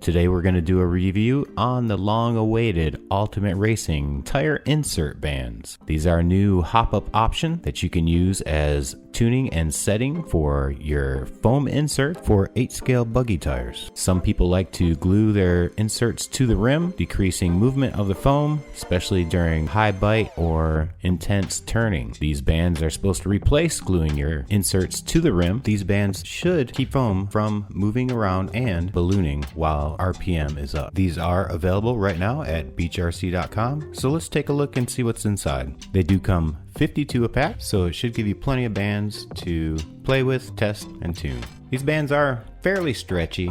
Today we're going to do a review on the long-awaited Ultimate Racing tire insert bands. These are a new hop-up option that you can use as tuning and setting for your foam insert for 8-scale buggy tires. Some people like to glue their inserts to the rim, decreasing movement of the foam, especially during high bite or intense turning. These bands are supposed to replace gluing your inserts to the rim. These bands should keep foam from moving around and ballooning while RPM is up. These are available right now at BeachRC.com, so let's take a look and see what's inside. They do come 52 a pack, so it should give you plenty of bands to play with, test, and tune. These bands are fairly stretchy,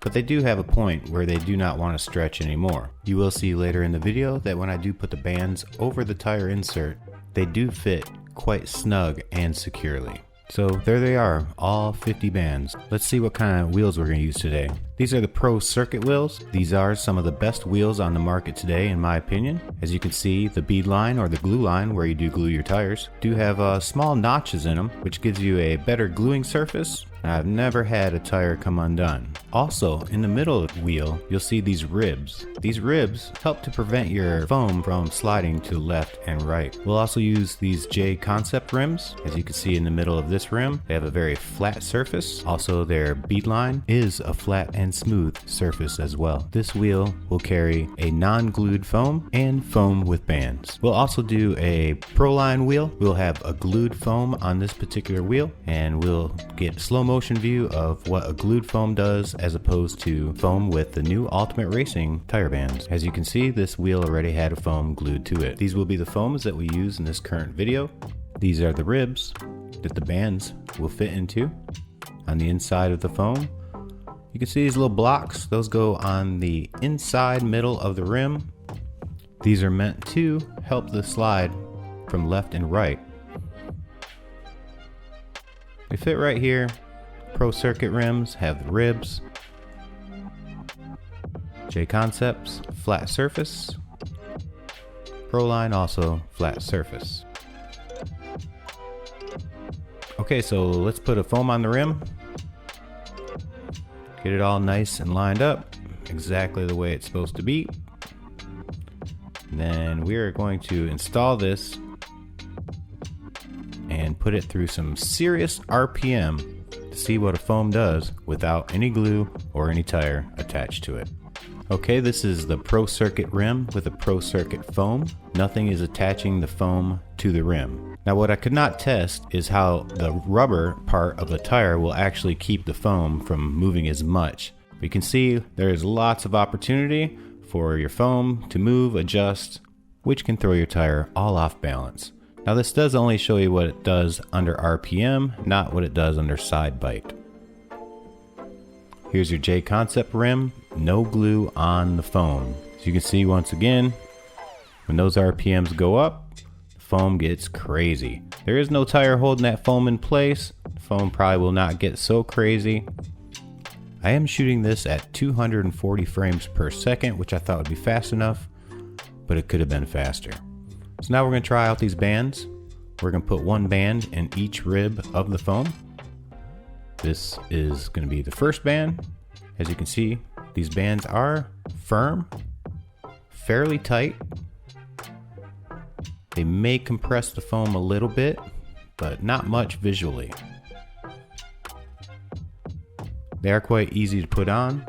but they do have a point where they do not want to stretch anymore. You will see later in the video that when I do put the bands over the tire insert, they do fit quite snug and securely. So there they are, all 50 bands. Let's see what kind of wheels we're going to use today. These are the Pro Circuit wheels. These are some of the best wheels on the market today in my opinion. As you can see, the bead line or the glue line where you do glue your tires do have small notches in them, which gives you a better gluing surface. I've never had a tire come undone. Also, in the middle of the wheel, you'll see these ribs. These ribs help to prevent your foam from sliding to the left and right. We'll also use these J Concept rims. As you can see in the middle of this rim, they have a very flat surface. Also, their bead line is a flat and smooth surface as well. This wheel will carry a non-glued foam and foam with bands. We'll also do a Proline wheel. We'll have a glued foam on this particular wheel, and we'll get slow motion view of what a glued foam does as opposed to foam with the new Ultimate Racing tire bands. As you can see, this wheel already had a foam glued to it. These will be the foams that we use in this current video. These are the ribs that the bands will fit into on the inside of the foam. You can see these little blocks, those go on the inside middle of the rim. These are meant to help the slide from left and right. They fit right here. Pro Circuit rims have the ribs. J Concepts, flat surface. Proline also flat surface. Okay, so let's put a foam on the rim. Get it all nice and lined up, exactly the way it's supposed to be. And then we are going to install this and put it through some serious RPM to see what a foam does without any glue or any tire attached to it. Okay, this is the Pro Circuit rim with a Pro Circuit foam. Nothing is attaching the foam to the rim. Now what I could not test is how the rubber part of the tire will actually keep the foam from moving as much. But you can see there is lots of opportunity for your foam to move, adjust, which can throw your tire all off balance. Now this does only show you what it does under RPM, not what it does under side bite. Here's your J Concept rim, no glue on the foam. As you can see once again, when those RPMs go up, the foam gets crazy. There is no tire holding that foam in place. The foam probably will not get so crazy. I am shooting this at 240 frames per second, which I thought would be fast enough, but it could have been faster. So now we're going to try out these bands. We're going to put one band in each rib of the foam. This is going to be the first band. As you can see, these bands are firm, fairly tight. They may compress the foam a little bit, but not much visually. They are quite easy to put on.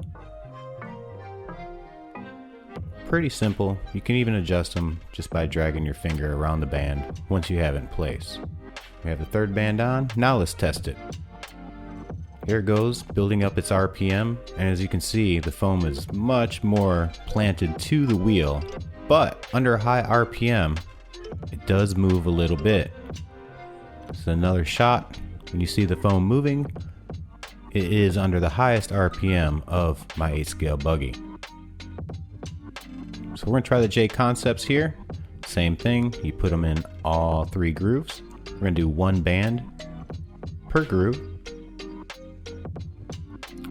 Pretty simple. You can even adjust them just by dragging your finger around the band once you have it in place. We have the third band on. Now let's test it. Here it goes, building up its RPM, and as you can see, the foam is much more planted to the wheel, but under high RPM, it does move a little bit. This is another shot. When you see the foam moving, it is under the highest RPM of my 8-scale buggy. So we're going to try the J Concepts here. Same thing, you put them in all 3 grooves. We're going to do one band per groove.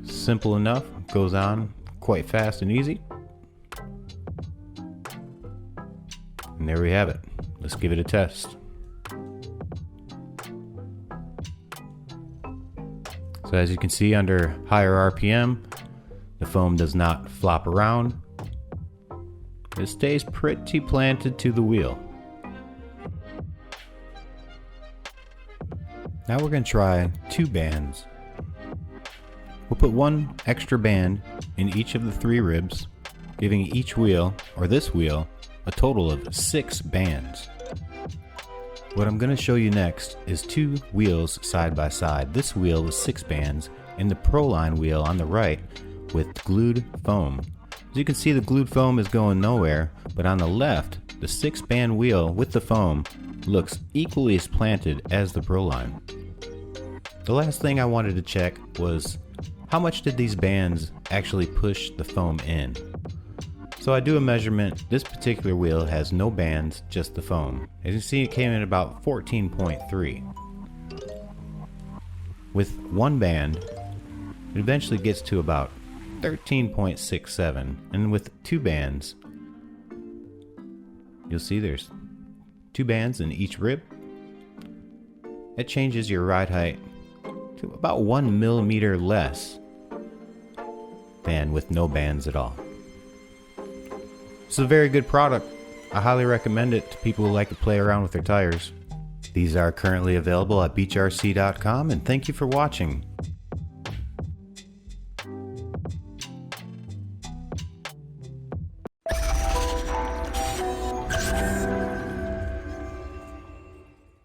Simple enough, goes on quite fast and easy. And there we have it. Let's give it a test. So as you can see, under higher RPM, the foam does not flop around. It stays pretty planted to the wheel. Now we're going to try 2 bands. We'll put 1 extra band in each of the 3 ribs, giving each wheel, or this wheel, a total of 6 bands. What I'm going to show you next is 2 wheels side by side. This wheel with 6 bands and the Proline wheel on the right with glued foam. As you can see, the glued foam is going nowhere, but on the left, the 6-band wheel with the foam looks equally as planted as the Proline. The last thing I wanted to check was how much did these bands actually push the foam in? So I do a measurement. This particular wheel has no bands, just the foam. As you see, it came in about 14.3. With 1 band, it eventually gets to about 13.67, and with 2 bands, you'll see there's 2 bands in each rib. It changes your ride height to about 1 millimeter less than with no bands at all. It's a very good product. I highly recommend it to people who like to play around with their tires. These are currently available at BeachRC.com, and thank you for watching.